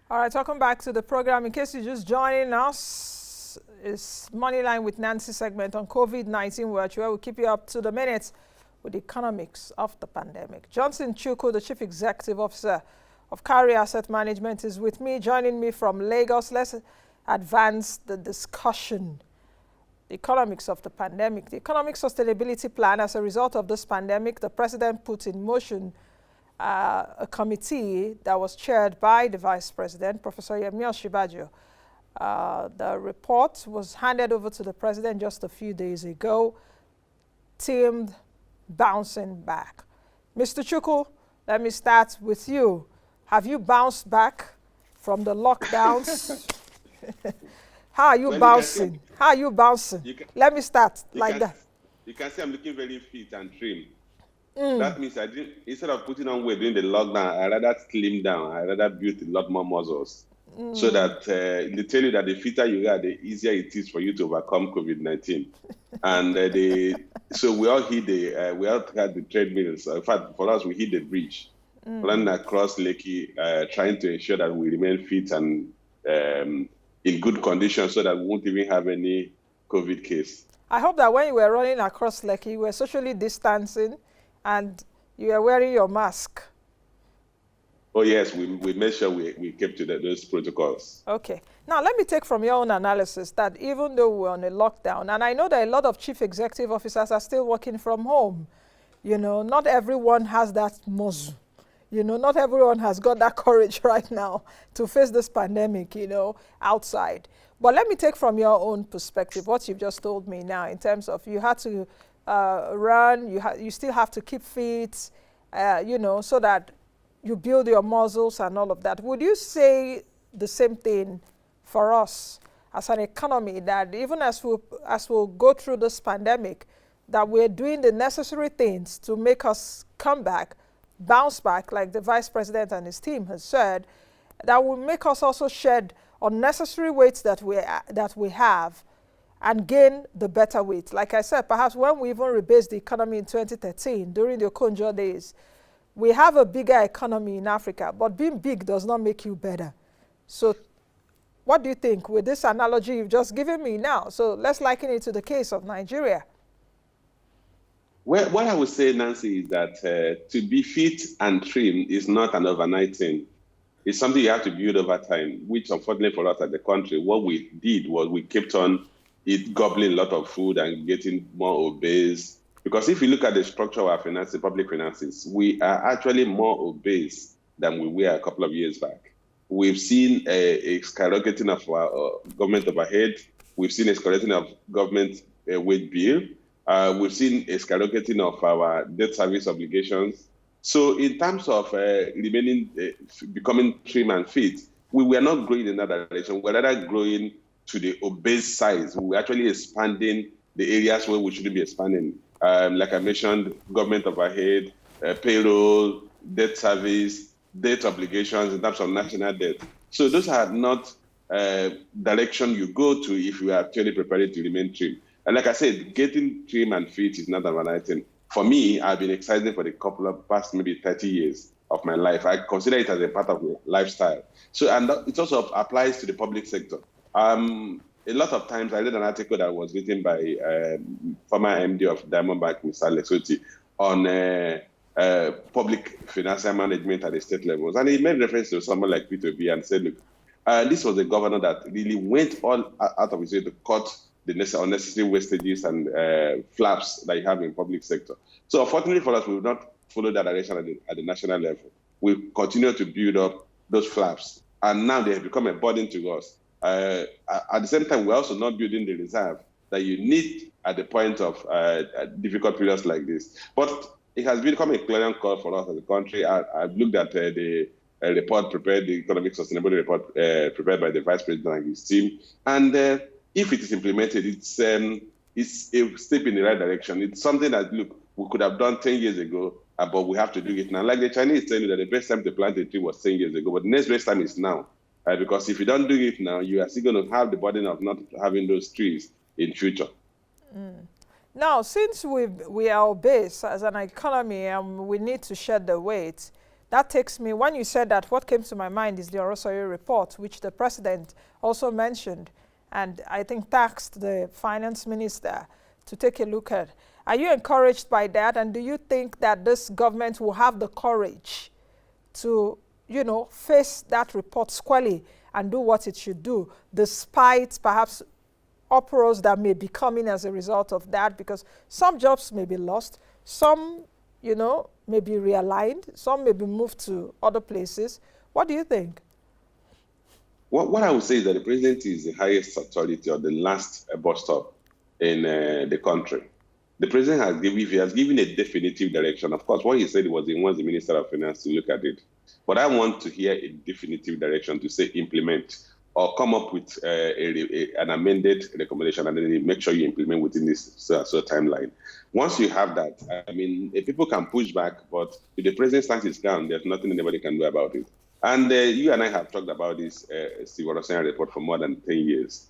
All right, welcome back to the program. In case you're just joining us, it's Moneyline with Nancy segment on COVID-19 Watch, where we keep you up to the minute with the economics of the pandemic. Johnson Chukwu, the Chief Executive Officer of Cowry Asset Management, is with me, joining me from Lagos. Let's advance the discussion. The economics of the pandemic. The Economic Sustainability Plan, as a result of this pandemic, the President put in motion a committee that was chaired by the Vice President, Professor Yemi Osinbajo. The report was handed over to the President just a few days ago, themed Bouncing Back. Mr. Chukwu, let me start with you. Have you bounced back from the lockdowns? How are you bouncing? How are you bouncing? Let me start like that. You can see I'm looking very fit and trim. That means I didn't, instead of putting on weight during the lockdown, I rather slim down. I rather build a lot more muscles. So that they tell you that the fitter you are, the easier it is for you to overcome COVID-19. And so we all hit we all had the treadmills. In fact, for us, we hit the bridge, running across Lekki, trying to ensure that we remain fit and in good condition so that we won't even have any COVID case. I hope that when you were running across Lekki, you were socially distancing and you were wearing your mask. Oh, yes, we made sure we kept to those protocols. Okay. Now, let me take from your own analysis that even though we're on a lockdown, and I know that a lot of chief executive officers are still working from home, you know, not everyone has that muscle. You know, not everyone has got that courage right now to face this pandemic, you know, outside. But let me take from your own perspective what you've just told me now in terms of you had to run, you still have to keep fit, you know, so that you build your muscles and all of that. Would you say the same thing for us as an economy, that even as we'll go through this pandemic, that we're doing the necessary things to make us come back, bounce back, like the Vice President and his team has said, that will make us also shed unnecessary weights that we have and gain the better weight. Like I said, perhaps when we even rebased the economy in 2013, during the Okonjo days, we have a bigger economy in Africa, but being big does not make you better. So what do you think with this analogy you've just given me now? So let's liken it to the case of Nigeria. Well, what I would say, Nancy, is that to be fit and trim is not an overnight thing. It's something you have to build over time, which unfortunately for us as a country, what we did was we kept on gobbling a lot of food and getting more obese. Because if you look at the structure of our finances, public finances, we are actually more obese than we were a couple of years back. We've seen a skyrocketing of our government overhead. We've seen a skyrocketing of government wage bill. We've seen a skyrocketing of our debt service obligations. So in terms of becoming trim and fit, we were not growing in that direction. We're rather growing to the obese size. We're actually expanding the areas where we shouldn't be expanding. Like I mentioned, government overhead, payroll, debt service, debt obligations in terms of national debt. So those are not direction you go to if you are actually prepared to remain trim. And like I said, getting trim and fit is not an item. For me, I've been exercising for the couple of past maybe 30 years of my life. I consider it as a part of my lifestyle. So, and it also applies to the public sector. A lot of times I read an article that was written by former MD of Diamond Bank, Mr. Lesoti, on public financial management at the state levels. And he made reference to someone like Peter B and said, look, this was a governor that really went all out of his way to cut the unnecessary wastages and flaps that you have in public sector. So unfortunately for us, we will not follow that direction at the national level. We continue to build up those flaps, and now they have become a burden to us. At the same time, we're also not building the reserve that you need at the point of difficult periods like this. But it has become a clarion call for us as a country. I've looked at the report prepared, the Economic Sustainability Report prepared by the Vice President and his team. And if it is implemented, it's a step in the right direction. It's something that, look, we could have done 10 years ago, but we have to do it now. Like the Chinese tell you that the best time to plant a tree was 10 years ago, but the next best time is now. Because if you don't do it now, you are still going to have the burden of not having those trees in future. Now, since we are obese as an economy and we need to shed the weight, that takes me, when you said that, what came to my mind is the Orosoye report, which the president also mentioned, and I think tasked the finance minister to take a look at. Are you encouraged by that? And do you think that this government will have the courage to, face that report squarely and do what it should do, despite perhaps uproars that may be coming as a result of that? Because some jobs may be lost, some, may be realigned, some may be moved to other places. What do you think? What I would say is that the president is the highest authority or the last bus stop in the country. The president has given a definitive direction. Of course, what he said was he wants the Minister of Finance to look at it. But I want to hear a definitive direction to say implement or come up with an amended recommendation and then make sure you implement within this timeline. Once you have that, I mean, people can push back, but if the president stands his ground, there's nothing anybody can do about it. And you and I have talked about this Steve Orosoye report for more than 10 years.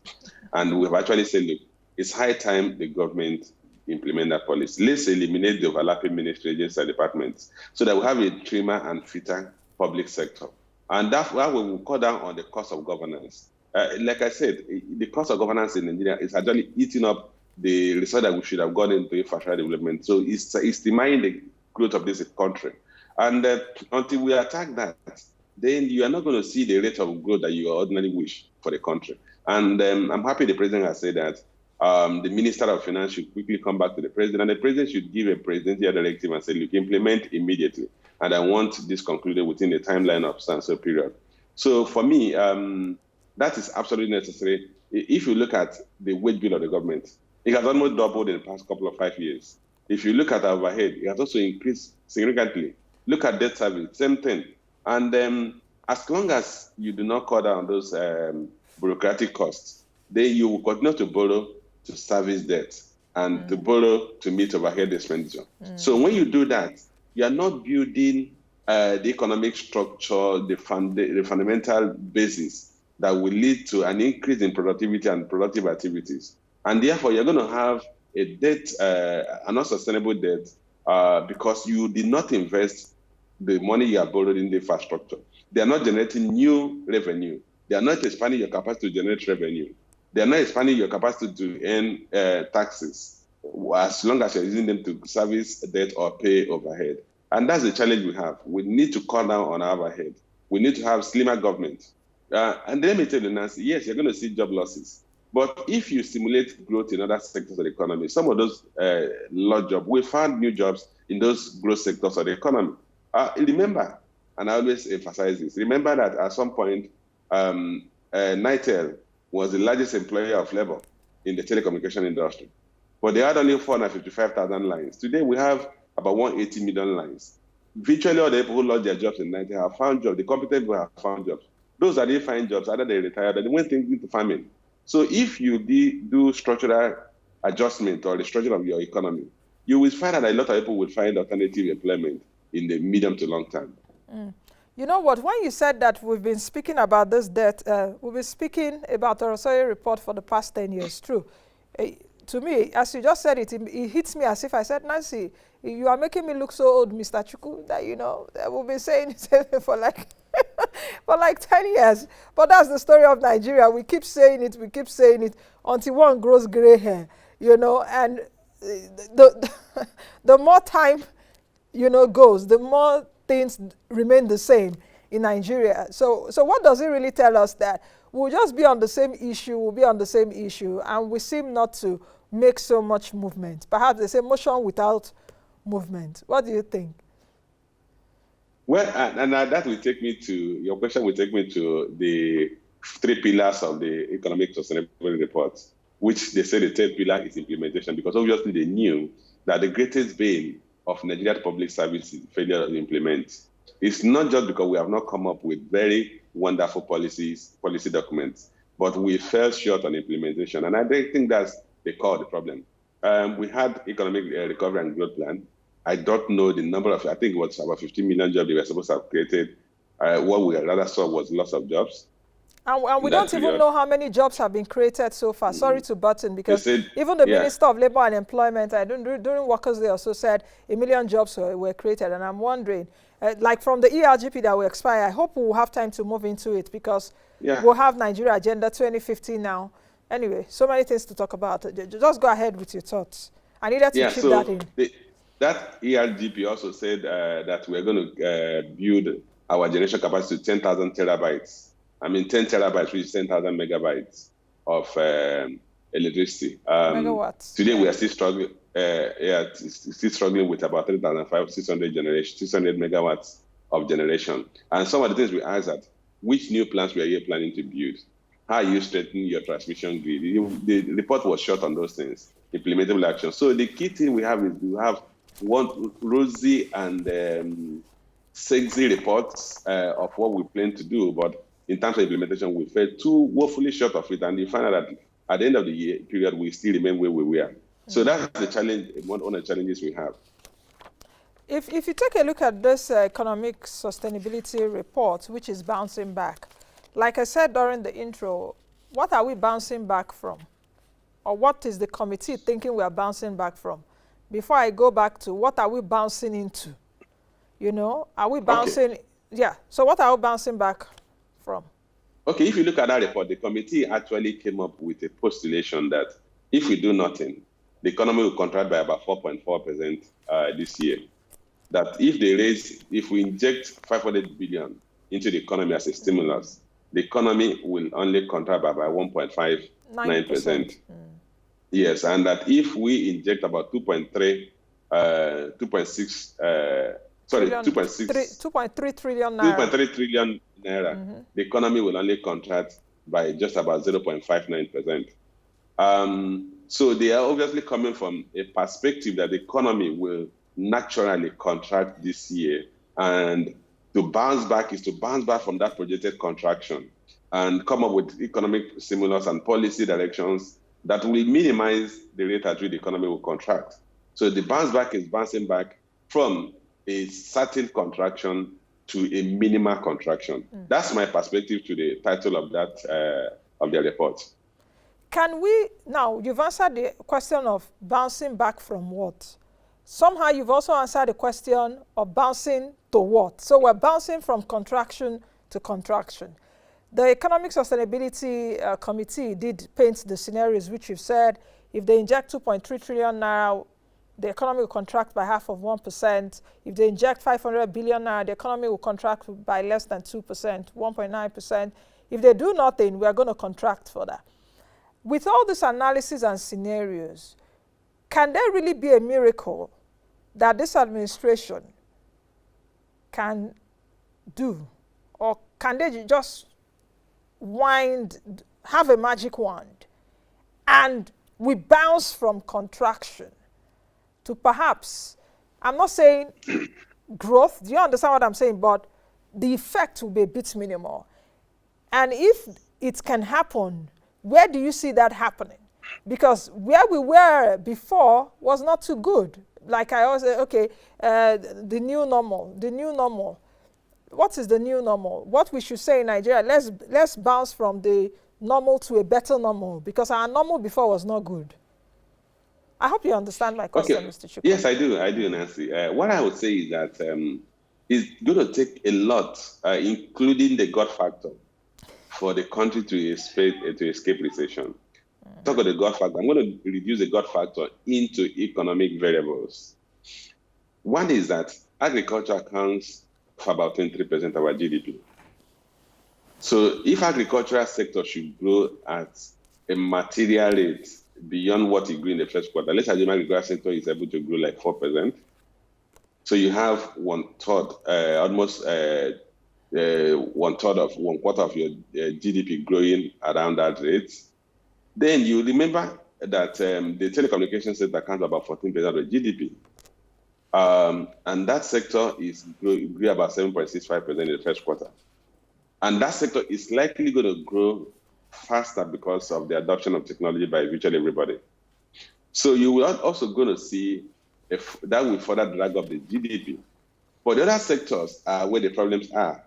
And we've actually said, look, it's high time the government implement that policy. Let's eliminate the overlapping ministry agencies and departments so that we have a trimmer and fitter public sector. And that's why we will cut down on the cost of governance. Like I said, the cost of governance in Nigeria is actually eating up the resource that we should have gone into infrastructure development. So it's denying the growth of this country. And until we attack that, then you are not going to see the rate of growth that you ordinarily wish for the country. And I'm happy the president has said that the Minister of Finance should quickly come back to the president, and the president should give a presidential directive and say, look, implement immediately. And I want this concluded within the timeline of so period. So for me, that is absolutely necessary. If you look at the wage bill of the government, it has almost doubled in the past couple of 5 years. If you look at our overhead, it has also increased significantly. Look at debt service, same thing. And as long as you do not cut down those bureaucratic costs, then you will continue to borrow to service debt and to borrow to meet overhead expenditure. So when you do that, you are not building the economic structure, the fundamental basis that will lead to an increase in productivity and productive activities. And therefore, you're going to have a debt, an unsustainable debt, because you did not invest the money you have borrowed in the infrastructure. They are not generating new revenue. They are not expanding your capacity to generate revenue. They are not expanding your capacity to earn taxes, as long as you're using them to service debt or pay overhead. And that's the challenge we have. We need to cut down on our overhead. We need to have slimmer government. And let me tell you, Nancy, yes, you're going to see job losses. But if you stimulate growth in other sectors of the economy, some of those lost jobs, we found new jobs in those growth sectors of the economy. Remember, and I always emphasize this, remember that at some point, Nitel was the largest employer of labor in the telecommunication industry. But they had only 455,000 lines. Today, we have about 180 million lines. Virtually all the people who lost their jobs in Nigeria have found jobs. The competent people have found jobs. Those that didn't find jobs, either they retired or they went into farming. So if you do structural adjustment or restructuring of your economy, you will find that a lot of people will find alternative employment in the medium to long term. You know what, when you said that we've been speaking about this debt, we've been speaking about the Orosoye report for the past 10 years, true. To me, as you just said it hits me as if I said, Nancy, you are making me look so old, Mr. Chukwu, that, that we've been saying it for like, for like 10 years. But that's the story of Nigeria. We keep saying it until one grows gray hair, and the more time, goes, the more things remain the same in Nigeria. So what does it really tell us? That we'll just be on the same issue, and we seem not to make so much movement. Perhaps they say motion without movement. What do you think? Well, and that will take me to, your question will take me to the 3 pillars of the economic sustainability report, which they say the 3rd pillar is implementation, because obviously they knew that the greatest bane of Nigerian public service is failure to implement. It's not just because we have not come up with very wonderful policy documents, but we fell short on implementation. And I think that's the core of the problem. We had economic recovery and growth plan. I don't know the number of, I think it was about 15 million jobs they were supposed to have created. What we rather saw was loss of jobs. And we don't even know how many jobs have been created so far. Sorry to button, because even the Minister of Labor and Employment, during Workers' Day also said 1 million jobs were created. And I'm wondering, like from the ERGP that will expire. I hope we'll have time to move into it because we'll have Nigeria Agenda 2050 now. Anyway, so many things to talk about. Just go ahead with your thoughts. I needed to chip that in. That ERGP also said that we're going to build our generation capacity to 10,000 terabytes. I mean, 10 terabytes, which is 10,000 megabytes of electricity. Megawatts. Today, we are still struggling. Still struggling with about 3,600 megawatts of generation. And some of the things we asked at, which new plants were you planning to build? How are you strengthening your transmission grid? The report was short on those things, implementable action. So the key thing we have is we have one rosy and sexy reports of what we plan to do, but in terms of implementation, we fell too woefully short of it. And you find out that at the end of the year period, we still remain where we were. So that's the challenge, one of the challenges we have. If you take a look at this economic sustainability report, which is bouncing back, like I said during the intro, what are we bouncing back from? Or what is the committee thinking we are bouncing back from? Before I go back to what are we bouncing into? You know, are we bouncing? Yeah, so what are we bouncing back from? Okay, if you look at that report, the committee actually came up with a postulation that if we do nothing, the economy will contract by about 4.4% this year. That if we inject 500 billion into the economy as a stimulus, the economy will only contract by 1.59%. Yes, and that if we inject about 2.3 trillion naira, the economy will only contract by just about 0.59%. So they are obviously coming from a perspective that the economy will naturally contract this year, and to bounce back is to bounce back from that projected contraction and come up with economic stimulus and policy directions that will minimize the rate at which the economy will contract. So the bounce back is bouncing back from a certain contraction to a minimal contraction. That's my perspective to the title of that of the report. Can we, now you've answered the question of bouncing back from what? Somehow you've also answered the question of bouncing to what? So we're bouncing from contraction to contraction. The Economic Sustainability Committee did paint the scenarios which you've said. If they inject 2.3 trillion naira, the economy will contract by 0.5%. If they inject 500 billion naira, the economy will contract by less than 2%, 1.9%. If they do nothing, we are going to contract for that. With all this analysis and scenarios, can there really be a miracle that this administration can do? Or can they just have a magic wand and we bounce from contraction to perhaps, I'm not saying growth, do you understand what I'm saying? But the effect will be a bit minimal. And if it can happen, where do you see that happening? Because where we were before was not too good. Like I always say, okay, the new normal. What is the new normal? What we should say in Nigeria, let's bounce from the normal to a better normal, because our normal before was not good. I hope you understand my question, Mr. Chukwu. Yes, I do, Nancy. What I would say is that it's going to take a lot, including the God factor, for the country to escape recession. Talk about the God factor. I'm going to reduce the God factor into economic variables. One is that agriculture accounts for about 23% of our GDP. So if agricultural sector should grow at a material rate beyond what it grew in the first quarter, let's assume agricultural sector is able to grow like 4%. So you have one quarter of your GDP growing around that rate. Then you remember that the telecommunications sector accounts for about 14% of the GDP. And that sector grew about 7.65% in the first quarter. And that sector is likely going to grow faster because of the adoption of technology by virtually everybody. So you will also going to see if that will further drag up the GDP. But the other sectors are where the problems are.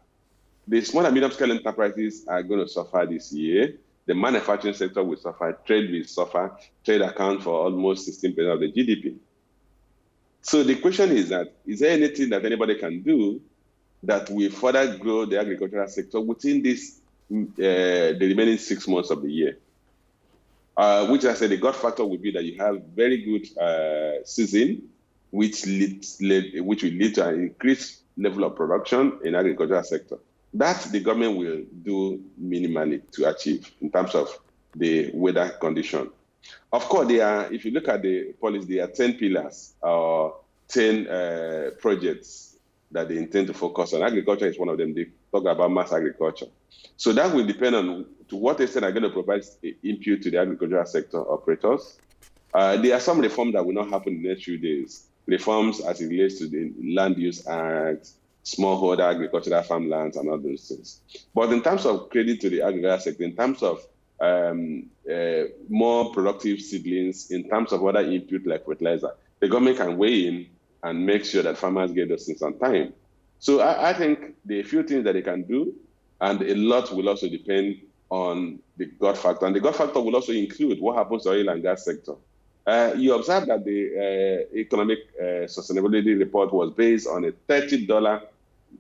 The small and medium-scale enterprises are going to suffer this year. The manufacturing sector will suffer. Trade will suffer. Trade accounts for almost 16% of the GDP. So the question is that, is there anything that anybody can do that we further grow the agricultural sector within this the remaining 6 months of the year. Which I said the God factor will be that you have very good season, which will lead to an increased level of production in agricultural sector. That the government will do minimally to achieve in terms of the weather condition. Of course, if you look at the policy, there are 10 pillars or 10 projects that they intend to focus on. Agriculture is one of them. They talk about mass agriculture. So that will depend on to what extent are going to provide input to the agricultural sector operators. There are some reforms that will not happen in the next few days. Reforms as it relates to the Land Use Act, smallholder agricultural farmlands, and all those things. But in terms of credit to the agricultural sector, in terms of more productive seedlings, in terms of other input like fertilizer, the government can weigh in and make sure that farmers get those things on time. So I think there are a few things that they can do, and a lot will also depend on the God factor. And the God factor will also include what happens to the oil and gas sector. You observe that the economic sustainability report was based on a $30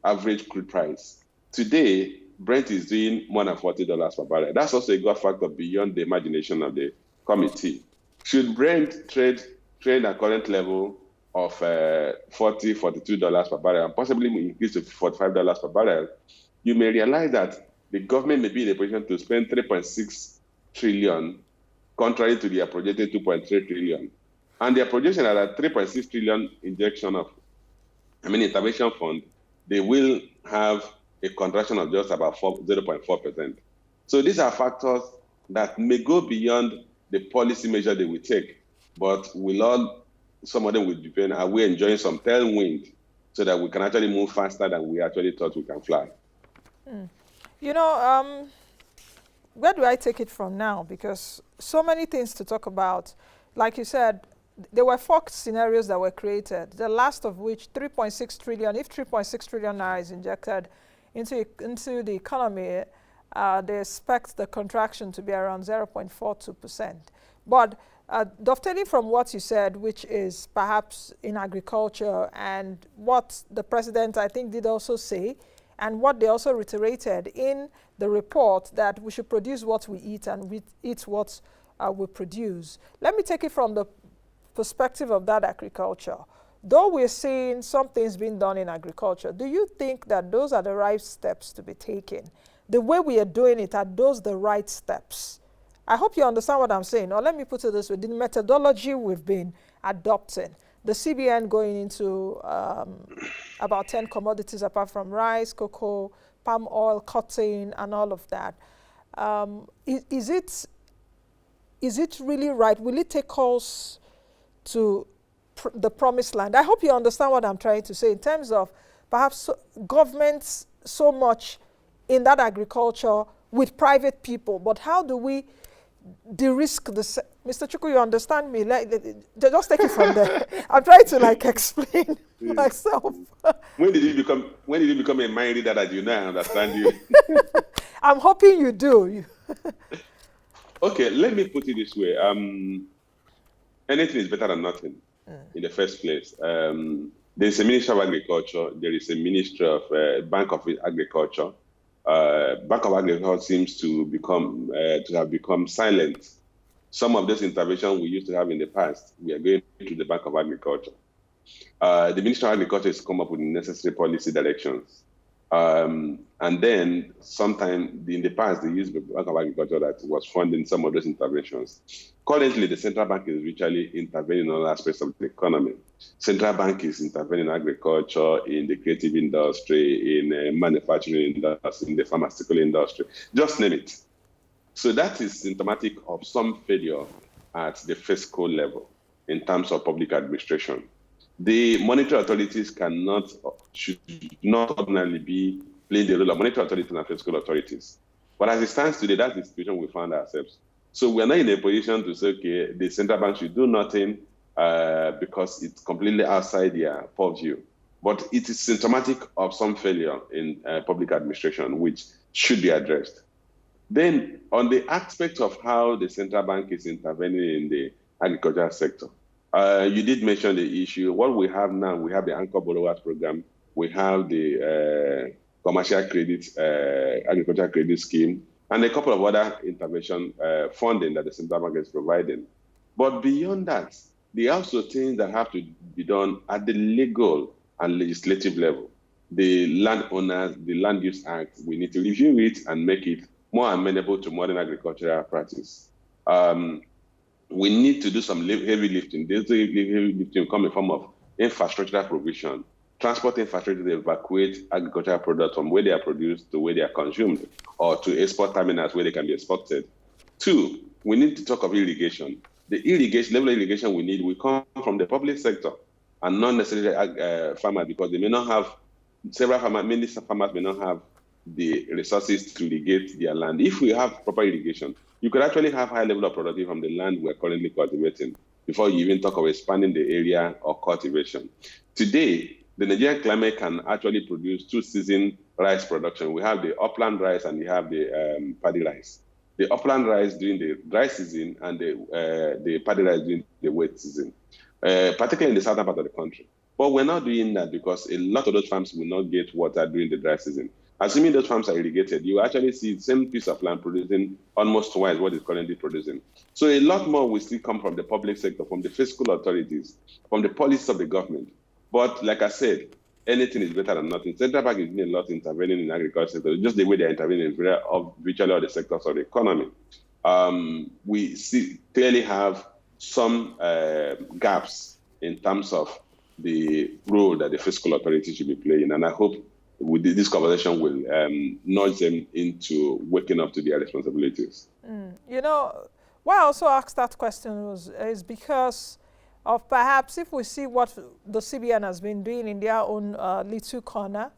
average crude price. Today, Brent is doing more than $40 per barrel. That's also a God factor beyond the imagination of the committee. Should Brent trade at current level of $42 per barrel and possibly increase to $45 per barrel, you may realize that the government may be in a position to spend 3.6 trillion, contrary to their projected 2.3 trillion. And their projection at a 3.6 trillion injection of, intervention fund, they will have a contraction of just about 0.4%. So these are factors that may go beyond the policy measure they will take, but some of them will depend, are we enjoying some tailwind so that we can actually move faster than we actually thought we can fly? You know, where do I take it from now? Because so many things to talk about. Like you said, there were 4 scenarios that were created, the last of which 3.6 trillion, if 3.6 trillion naira is injected into the economy, they expect the contraction to be around 0.42%. But dovetailing from what you said, which is perhaps in agriculture, and what the president, I think, did also say, and what they also reiterated in the report, that we should produce what we eat and we eat what we produce. Let me take it from the perspective of that agriculture. Though we're seeing some things being done in agriculture, do you think that those are the right steps to be taken? The way we are doing it, are those the right steps? I hope you understand what I'm saying. Or let me put it this way, the methodology we've been adopting, the CBN going into about 10 commodities apart from rice, cocoa, palm oil, cotton, and all of that. Is it really right? Will it take us to the promised land? I hope you understand what I'm trying to say in terms of perhaps governments so much in that agriculture with private people, but how do we de-risk the Mr. Chukwu, you understand me? Just take it from there. I'm trying to explain myself. When did you become a mind reader that you know I understand you? I'm hoping you do. Okay, let me put it this way. Anything is better than nothing in the first place. There's a Ministry of Agriculture. There is a Ministry of Bank of Agriculture. Bank of Agriculture seems to have become silent. Some of those interventions we used to have in the past, we are going to the Bank of Agriculture. The Ministry of Agriculture has come up with necessary policy directions. And then sometime in the past, they used the Bank of Agriculture that was funding some of those interventions. Currently, the central bank is virtually intervening in all aspects of the economy. Central bank is intervening in agriculture, in the creative industry, in manufacturing industry, in the pharmaceutical industry, just name it. So that is symptomatic of some failure at the fiscal level in terms of public administration. The monetary authorities should not ordinarily be playing the role of monetary authorities and fiscal authorities. But as it stands today, that's the situation we found ourselves. So we're not in a position to say, okay, the central bank should do nothing because it's completely outside their purview. But it is symptomatic of some failure in public administration, which should be addressed. Then on the aspect of how the central bank is intervening in the agricultural sector, you did mention the issue. What we have now, we have the Anchor Borrowers Program, we have the commercial credit, agricultural credit scheme, and a couple of other intervention funding that the central bank is providing. But beyond that, there are also things that have to be done at the legal and legislative level. The landowners, the Land Use Act, we need to review it and make it more amenable to modern agricultural practice. We need to do some heavy lifting. This heavy lifting will come in the form of infrastructural provision, transport infrastructure to evacuate agricultural products from where they are produced to where they are consumed, or to export terminals where they can be exported. 2, we need to talk of irrigation. The level of irrigation we need will come from the public sector and not necessarily farmers, because they may not have, many farmers may not have the resources to irrigate their land. If we have proper irrigation, you could actually have high level of productivity from the land we're currently cultivating before you even talk of expanding the area or cultivation. Today, the Nigerian climate can actually produce 2-season rice production. We have the upland rice and we have the paddy rice. The upland rice during the dry season and the paddy rice during the wet season, particularly in the southern part of the country. But we're not doing that because a lot of those farms will not get water during the dry season. Assuming those farms are irrigated, you actually see the same piece of land producing almost twice what it's currently producing. So a lot more will still come from the public sector, from the fiscal authorities, from the policies of the government. But like I said, anything is better than nothing. Central Bank is doing a lot intervening in agriculture sector, just the way they're intervening in virtually all the sectors of the economy. We clearly have some gaps in terms of the role that the fiscal authority should be playing. And I hope this conversation will nudge them into waking up to their responsibilities. You know, why I also asked that question is because of perhaps if we see what the CBN has been doing in their own little corner,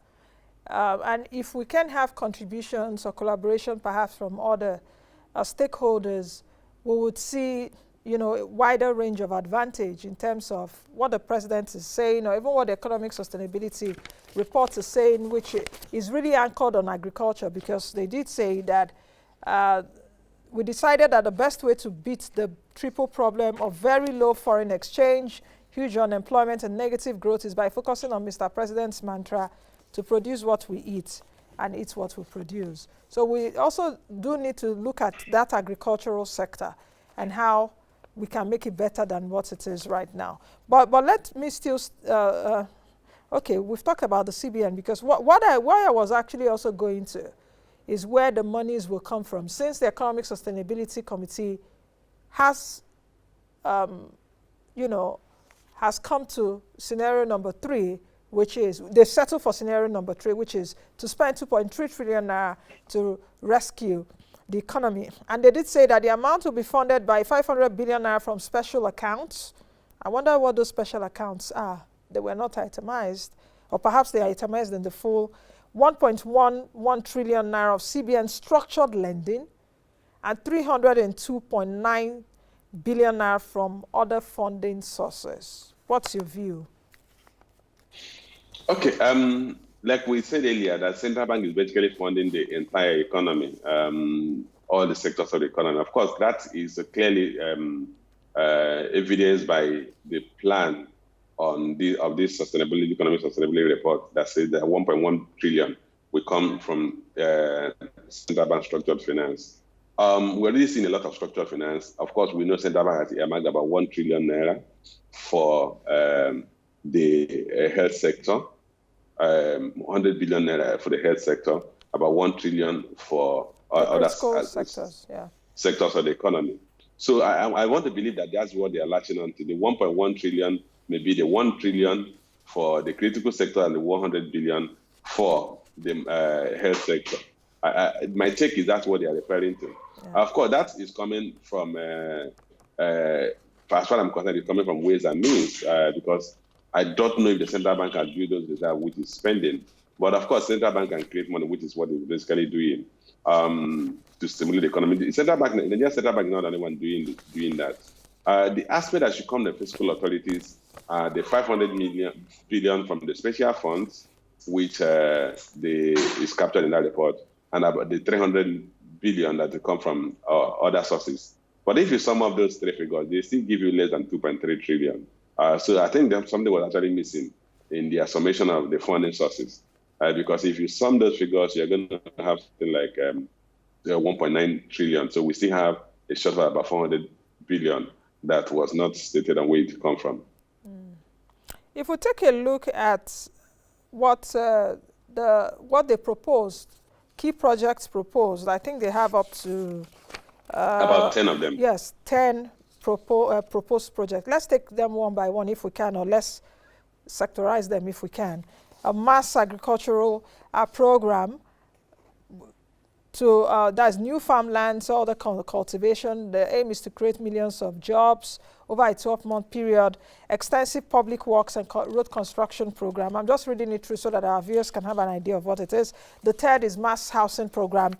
and if we can have contributions or collaboration perhaps from other stakeholders, we would see, you know, a wider range of advantage in terms of what the president is saying, or even what the economic sustainability report is saying, which is really anchored on agriculture, because they did say that we decided that the best way to beat the triple problem of very low foreign exchange, huge unemployment, and negative growth is by focusing on Mr. President's mantra to produce what we eat and eat what we produce. So we also do need to look at that agricultural sector and how we can make it better than what it is right now. But let me still, okay, we've talked about the CBN, because why I was actually also going to is where the monies will come from. Since the Economic Sustainability Committee has, you know, has come to scenario number 3, which is, they settled for scenario number 3, which is to spend 2.3 trillion naira to rescue the economy. And they did say that the amount will be funded by 500 billion naira from special accounts. I wonder what those special accounts are. They were not itemized, or perhaps they are itemized in the full. 1.11 trillion naira of CBN structured lending, and 302.9 billion naira from other funding sources. What's your view? Okay, like we said earlier, that central bank is basically funding the entire economy, all the sectors of the economy. Of course, that is clearly evidenced by the plan of this sustainability, economic sustainability report that says that 1.1 trillion will come from central bank structured finance. We're already seeing a lot of structured finance. Of course, we know central bank has earmarked about 1 trillion naira for the health sector, 100 billion naira for the health sector, about 1 trillion for other sectors, sectors of the economy. So I want to believe that that's what they are latching on to. The 1.1 trillion may be the 1 trillion for the critical sector and the 100 billion for the health sector. My take is that's what they are referring to. Yeah. Of course, that is coming from, as far as I'm concerned, it's coming from ways and means, because I don't know if the central bank has built those reserves, which is spending. But of course, central bank can create money, which is what it's basically doing to stimulate the economy. The central bank, the Nigerian central bank is not the only one doing that. The aspect that should come to the fiscal authorities are the 500 billion from the special funds, which is captured in that report, and about the 300 billion that will come from other sources. But if you sum up those three figures, they still give you less than 2.3 trillion. So I think that something was actually missing in the summation of the funding sources. Because if you sum those figures, you're going to have something like 1.9 trillion. So we still have a shortfall of about 400 billion that was not stated and where it come from. If we take a look at what they proposed, key projects proposed, I think they have up to about 10 of them. Yes, 10 proposed projects. Let's take them one by one if we can, or let's sectorize them if we can. A mass agricultural program to that's new farmlands, all the cultivation. The aim is to create millions of jobs over a 12-month period. Extensive public works and road construction program. I'm just reading it through so that our viewers can have an idea of what it is. The third is mass housing program.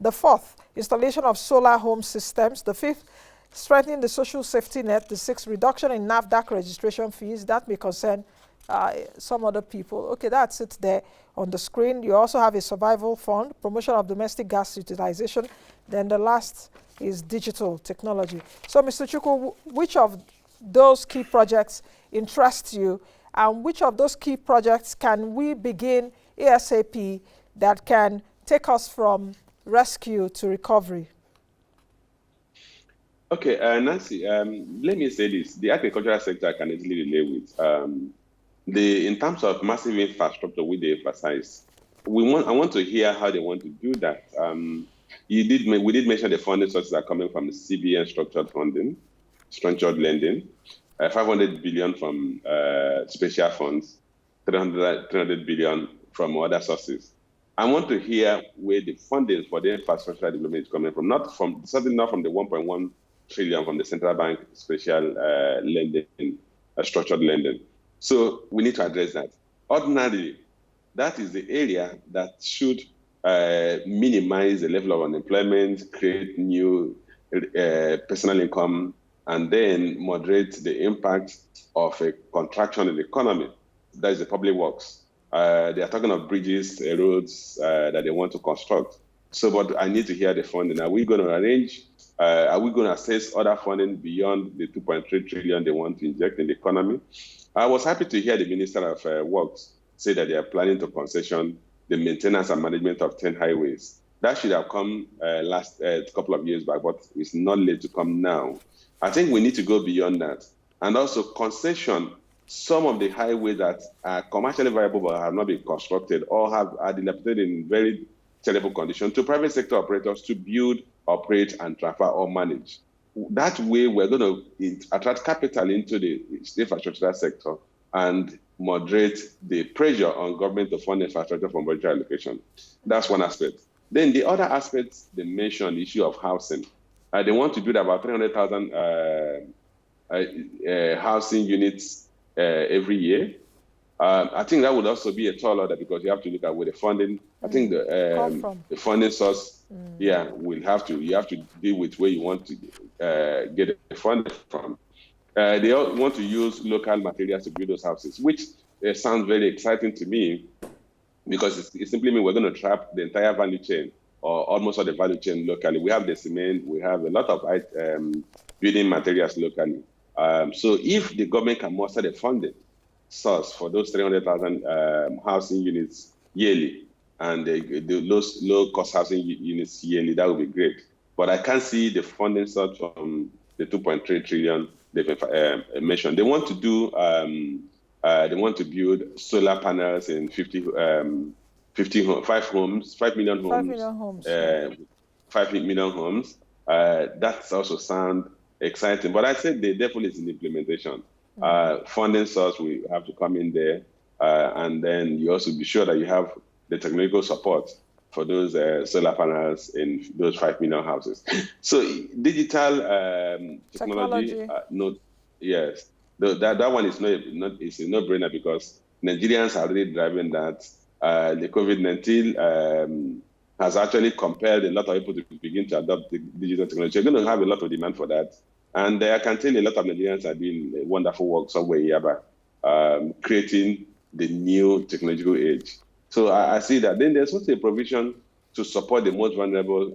The fourth, installation of solar home systems. The fifth, strengthening the social safety net. The sixth, reduction in NAFDAC registration fees. That may concern some other people. Okay, that's it there on the screen. You also have a survival fund, promotion of domestic gas utilization. Then the last is digital technology. So, Mr. Chukwu, which of those key projects interest you, and which of those key projects can we begin ASAP that can take us from rescue to recovery? Okay, Nancy, let me say this. The agricultural sector I can easily relate with. In terms of massive infrastructure, which they emphasize, I want to hear how they want to do that. We did mention the funding sources are coming from the CBN structured lending, 500 billion from special funds, 300 billion from other sources. I want to hear where the funding for the infrastructure development is coming from, certainly not from the 1.1 trillion from the central bank special lending, structured lending. So we need to address that. Ordinarily, that is the area that should minimize the level of unemployment, create new personal income, and then moderate the impact of a contraction in the economy. That is the public works. They are talking of bridges, roads that they want to construct. So, but I need to hear the funding. Are we going to arrange? Are we going to assess other funding beyond the 2.3 trillion they want to inject in the economy? I was happy to hear the Minister of Works say that they are planning to concession the maintenance and management of 10 highways. That should have come last couple of years back, but it's not late to come now. I think we need to go beyond that. And also concession some of the highways that are commercially viable but have not been constructed or are dilapidated in very terrible condition to private sector operators to build, operate, and transfer or manage. That way, we're going to attract capital into the infrastructure sector and moderate the pressure on government to fund infrastructure from budgetary allocation. That's one aspect. Then the other aspect, they mentioned the issue of housing. They want to build about 300,000 housing units every year. I think that would also be a tall order because you have to look at where the funding. I think the funding source, you have to deal with where you want to get the funding from. They all want to use local materials to build those houses, which sounds very exciting to me because it simply means we're going to trap the entire value chain or almost all the value chain locally. We have the cement, we have a lot of building materials locally. So if the government can muster the funding source for those 300,000 housing units yearly and those low-cost housing units yearly, that would be great. But I can't see the funding source from the 2.3 trillion they've mentioned. They want to do, they want to build solar panels in 5 million homes. 5 million homes. That's also sound exciting. But I said the devil is in implementation. Funding source will have to come in there. And then you also be sure that you have the technical support for those solar panels in those 5 million houses. So digital technology. Yes, that one is it's a no-brainer because Nigerians are really driving that. The COVID-19 has actually compelled a lot of people to begin to adopt the digital technology. You're going to have a lot of demand for that. And I can tell you a lot of Nigerians are doing wonderful work somewhere here by creating the new technological age. So I see that. Then there's also a provision to support the most vulnerable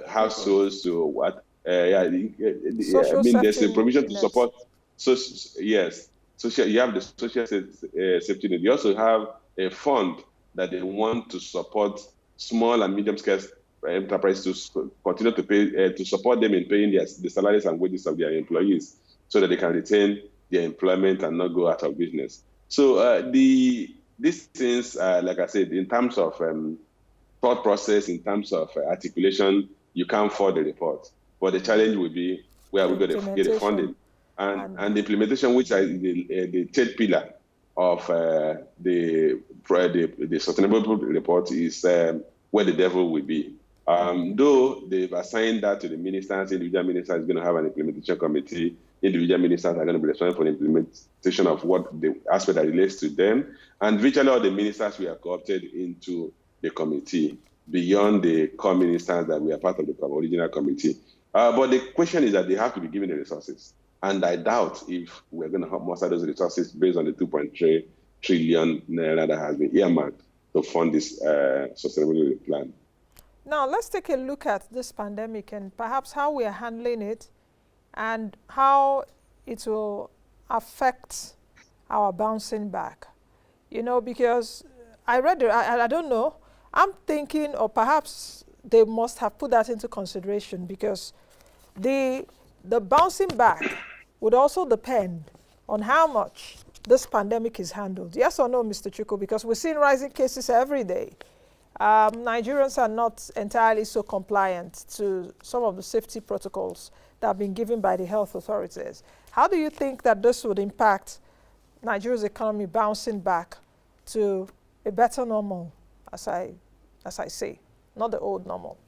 households to what? There's a provision to support. So yes, you have the social safety net. You also have a fund that they want to support small and medium-scale enterprises to continue to pay, to support them in paying the salaries and wages of their employees so that they can retain their employment and not go out of business. So these things, like I said, in terms of thought process, in terms of articulation, you can't fault the report. But the challenge will be where we're going to get the funding. And the implementation, which is the third pillar of the sustainable report, is where the devil will be. Though they've assigned that to the ministers, individual ministers is going to have an implementation committee. Individual ministers are going to be responsible for the implementation of what the aspect that relates to them. And virtually all the ministers we are co-opted into the committee beyond the core ministers that we are part of the original committee. But the question is that they have to be given the resources. And I doubt if we're going to muster those resources based on the 2.3 trillion naira that has been earmarked to fund this sustainability plan. Now, let's take a look at this pandemic and perhaps how we are handling it and how it will affect our bouncing back. You know, because I read it, I don't know, I'm thinking, or perhaps they must have put that into consideration, because the bouncing back would also depend on how much this pandemic is handled. Yes or no, Mr. Chukwu? Because we're seeing rising cases every day. Nigerians are not entirely so compliant to some of the safety protocols that have been given by the health authorities. How do you think that this would impact Nigeria's economy bouncing back to a better normal, as I say, not the old normal?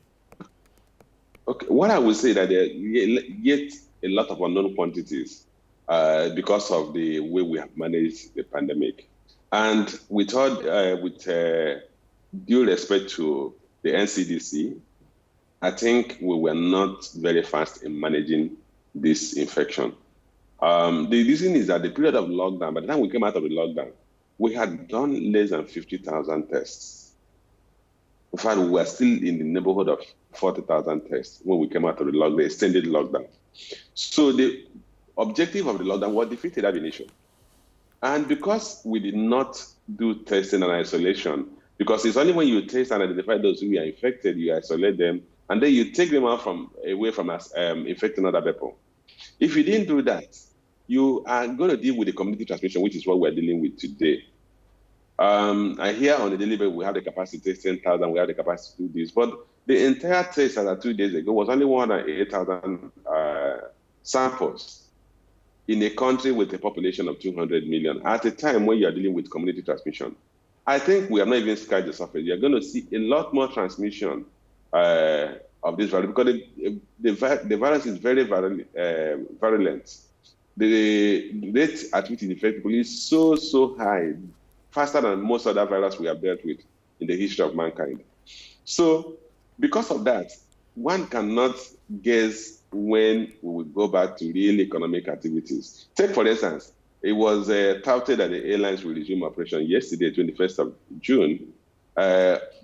Okay, what I would say that there are yet a lot of unknown quantities because of the way we have managed the pandemic. And we thought, with due respect to the NCDC, I think we were not very fast in managing this infection. The reason is that the period of lockdown, by the time we came out of the lockdown, we had done less than 50,000 tests. In fact, we were still in the neighborhood of 40,000 tests when we came out of the extended lockdown. So the objective of the lockdown was defeated ab initio. And because we did not do testing and isolation, because it's only when you test and identify those who are infected, you isolate them, and then you take them out away from infecting other people. If you didn't do that, you are going to deal with the community transmission, which is what we're dealing with today. I hear on a daily basis we have the capacity to test 10,000, we have the capacity to do this, but the entire test as of 2 days ago was only 108,000 samples in a country with a population of 200 million at a time when you are dealing with community transmission. I think we have not even scratched the surface. You're going to see a lot more transmission of this virus because the virus is very virulent. The rate at which it affects people is so high, faster than most other viruses we have dealt with in the history of mankind. So because of that, one cannot guess when we will go back to real economic activities. Take, for instance, it was touted that the airlines will resume operation yesterday, 21st of June.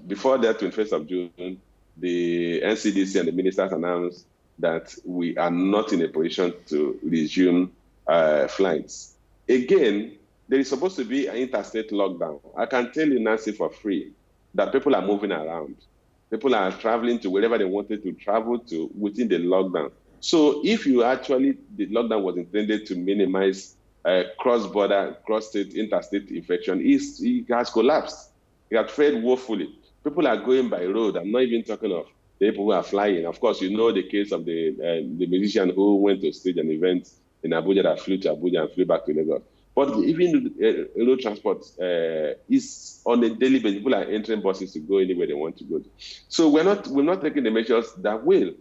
Before that, 21st of June, the NCDC and the ministers announced that we are not in a position to resume flights. Again, there is supposed to be an interstate lockdown. I can tell you, Nancy, for free, that people are moving around. People are traveling to wherever they wanted to travel to within the lockdown. So if you actually, the lockdown was intended to minimize cross-border, cross-state, interstate infection, it has collapsed. It has failed woefully. People are going by road. I'm not even talking of the people who are flying. Of course, you know the case of the musician who went to stage an event in Abuja that flew to Abuja and flew back to Lagos. But even road transport is on a daily basis. People are entering buses to go anywhere they want to go to. So we're not taking the measures that will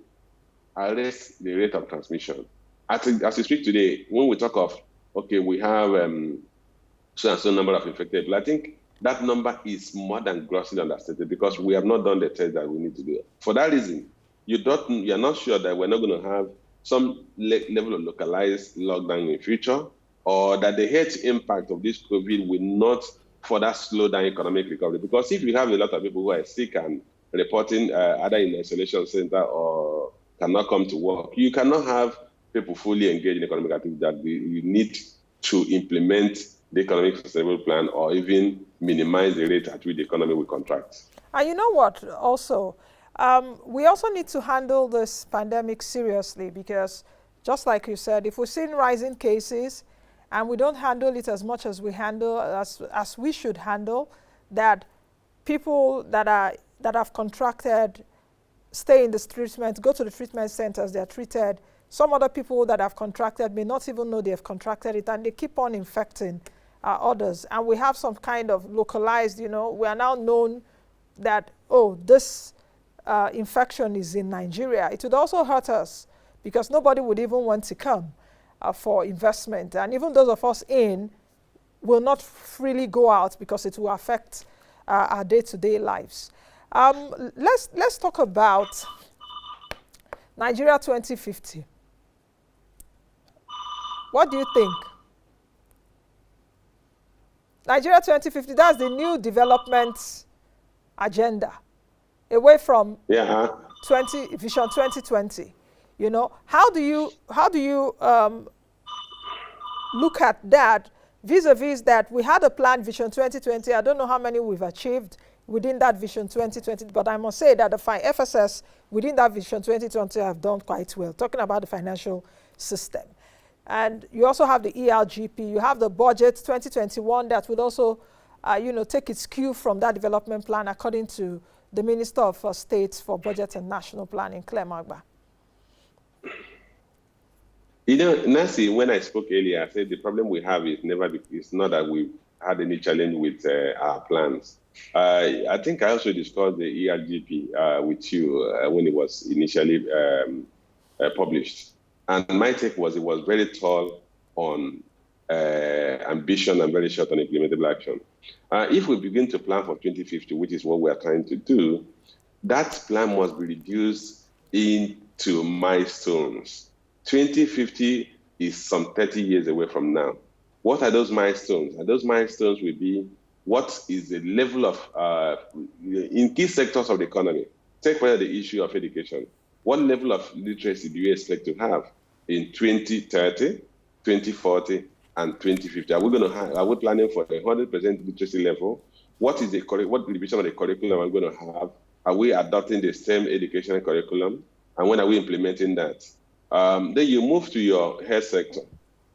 arrest the rate of transmission. As we speak today, when we talk of, okay, we have so and so number of infected people, I think that number is more than grossly understated because we have not done the test that we need to do. For that reason, you're not sure that we're not going to have some level of localized lockdown in future, or that the health impact of this COVID will not further slow down economic recovery. Because if you have a lot of people who are sick and reporting either in isolation center or cannot come to work, you cannot have people fully engaged in economic activity that you need to implement the economic sustainable plan or even minimize the rate at which the economy will contract. And you know what, also, we also need to handle this pandemic seriously, because just like you said, if we're seeing rising cases and we don't handle it as much as we handle, as we should handle, that people that have contracted stay in the treatment, go to the treatment centers, they're treated. Some other people that have contracted may not even know they have contracted it, and they keep on infecting others. And we have some kind of localized, we are now known that, oh, this infection is in Nigeria. It would also hurt us, because nobody would even want to come for investment. And even those of us in will not freely go out, because it will affect our day-to-day lives. Let's talk about Nigeria 2050. What do you think? Nigeria 2050, that's the new development agenda, away from Vision 2020. How do you look at that vis-a-vis that we had a plan, Vision 2020? I don't know how many we've achieved within that Vision 2020, but I must say that the FSS within that Vision 2020 have done quite well, talking about the financial system. And you also have the ERGP, you have the budget 2021 that would also, take its cue from that development plan, according to the Minister of State for Budget and National Planning, Claire Magba. Nancy, when I spoke earlier, I said the problem we have is it's not that we've had any challenge with our plans. I think I also discussed the ERGP with you when it was initially published. And my take was it was very tall on ambition and very short on implementable action. If we begin to plan for 2050, which is what we are trying to do, that plan must be reduced into milestones. 2050 is some 30 years away from now. What are those milestones? And those milestones will be, what is the level of, in key sectors of the economy, take for the issue of education. What level of literacy do you expect to have in 2030, 2040, and 2050? Are we planning for a 100% literacy level? What division of the curriculum are we going to have? Are we adopting the same educational curriculum? And when are we implementing that? Then you move to your health sector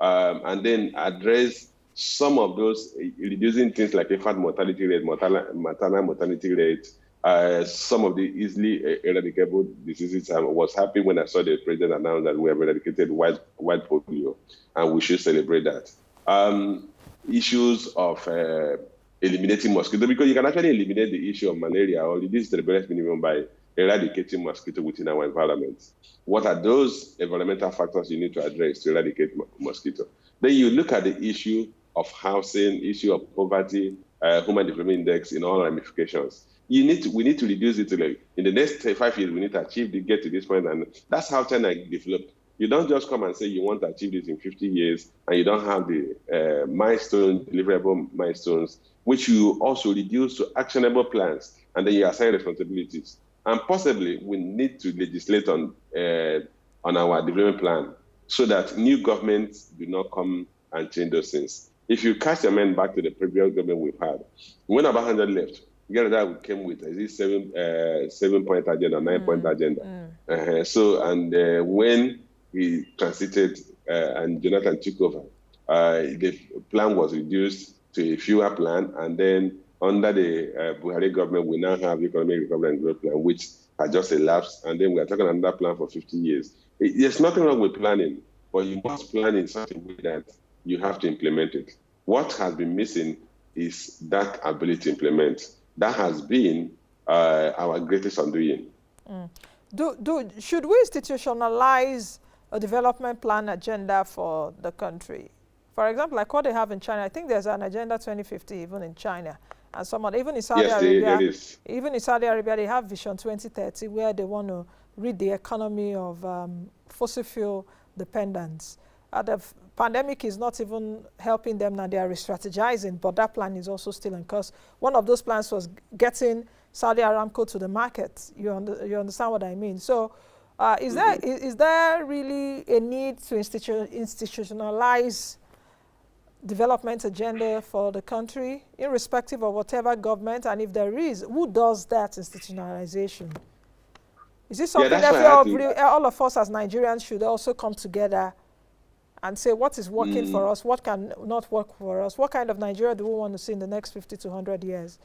and then address some of those, reducing things like infant mortality rate, maternal mortality rate, some of the easily eradicable diseases. I was happy when I saw the president announce that we have eradicated white polio, and we should celebrate that. Issues of eliminating mosquito, because you can actually eliminate the issue of malaria or reduce the barest minimum by eradicating mosquito within our environment. What are those environmental factors you need to address to eradicate mosquito? Then you look at the issue of housing, issue of poverty, human development index in all ramifications. We need to reduce it to in the next 5 years, we need to get to this point. And that's how China developed. You don't just come and say you want to achieve this in 50 years and you don't have the milestones, deliverable milestones, which you also reduce to actionable plans, and then you assign responsibilities. And possibly we need to legislate on our development plan so that new governments do not come and change those things. If you cast your mind back to the previous government we've had, when Obasanjo left, we came with this 7-point agenda, 9-point agenda. When he transited and Jonathan took over, the plan was reduced to a fewer plan, and then under the Buhari government, we now have the Economic Recovery and Growth Plan, which has just elapsed, and then we are talking another plan for 50 years. There's nothing wrong with planning, but you must plan in such a way that you have to implement it. What has been missing is that ability to implement. That has been our greatest undoing. Should we institutionalize a development plan agenda for the country? For example, like what they have in China, I think there's an Agenda 2050 even in China. And even in Saudi Arabia, even in Saudi Arabia, they have Vision 2030, where they want to rid the economy of fossil fuel dependence. The pandemic is not even helping them now; they are re-strategizing. But that plan is also still in course. One of those plans was getting Saudi Aramco to the market. You understand what I mean? So, is there really a need to institutionalize development agenda for the country, irrespective of whatever government, and if there is, who does that institutionalization? Is this something that all of us as Nigerians should also come together and say what is working for us, what can not work for us, what kind of Nigeria do we want to see in the next 50 to 100 years?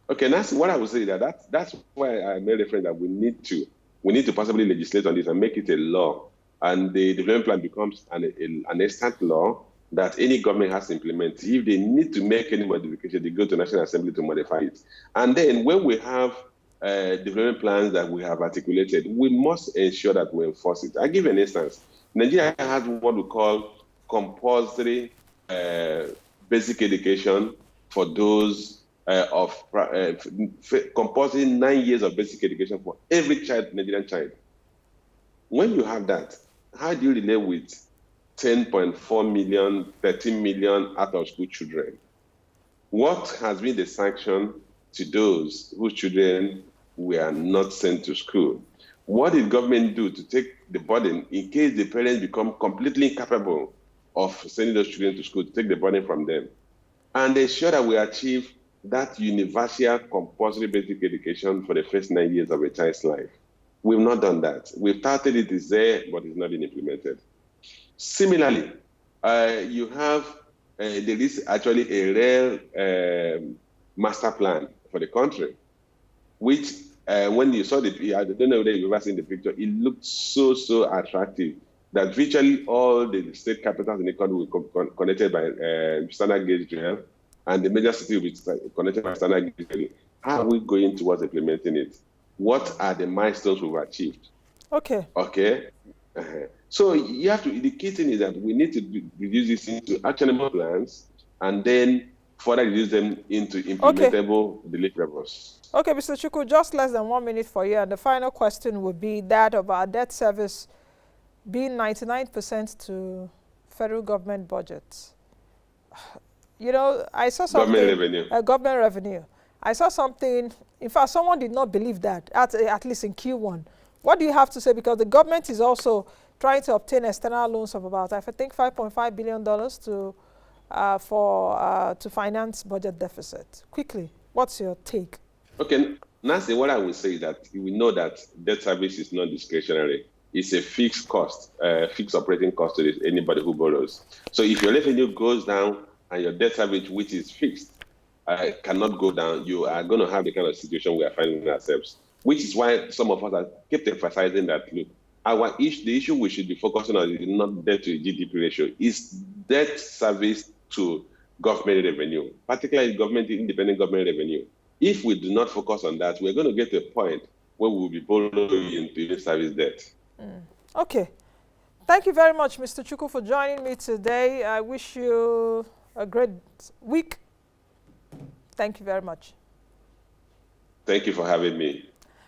Okay, that's what I would say. That's why I made reference that we need to possibly legislate on this and make it a law, and the development plan becomes an instant law that any government has to implement. If they need to make any modification, they go to National Assembly to modify it. And then when we have development plans that we have articulated, we must ensure that we enforce it. I'll give you an instance. Nigeria has what we call compulsory basic education for those compulsory 9 years of basic education for every child, Nigerian child. When you have that, how do you relate with 10.4 million, 13 million out-of-school children? What has been the sanction to those whose children were not sent to school? What did government do to take the burden in case the parents become completely incapable of sending those children to school, to take the burden from them? And ensure that we achieve that universal compulsory basic education for the first 9 years of a child's life. We've not done that. We've started it, is there, but it's not been implemented. Similarly, you have, there is actually a real master plan for the country, which when you saw I don't know whether you've ever seen the picture, it looked so attractive that virtually all the state capitals in the country were connected by standard gauge rail, and the major city will be connected by standard gauge rail. How are we going towards implementing it? What are the milestones we've achieved? Okay. So you have to, the key thing is that we need to reduce this into actionable plans and then further reduce them into implementable deliverables. Okay, Mr. Chukwu, just less than 1 minute for you. And the final question would be that of our debt service being 99% to federal government budgets. You know, I saw something. Government revenue. I saw something. In fact, someone did not believe that, at least in Q1. What do you have to say? Because the government is also trying to obtain external loans of about, I think, $5.5 billion to finance budget deficit. Quickly, what's your take? Okay, Nancy, what I would say is that we know that debt service is not discretionary. It's a fixed cost, fixed operating cost to anybody who borrows. So if your revenue goes down and your debt service, which is fixed, cannot go down, you are going to have the kind of situation we are finding ourselves, which is why some of us have kept emphasizing that, look, the issue we should be focusing on is not debt to GDP ratio, it's debt service to government revenue, particularly independent government revenue. If we do not focus on that, we're going to get to a point where we will be borrowing to service debt. Okay. Thank you very much, Mr. Chukwu, for joining me today. I wish you a great week. Thank you very much. Thank you for having me.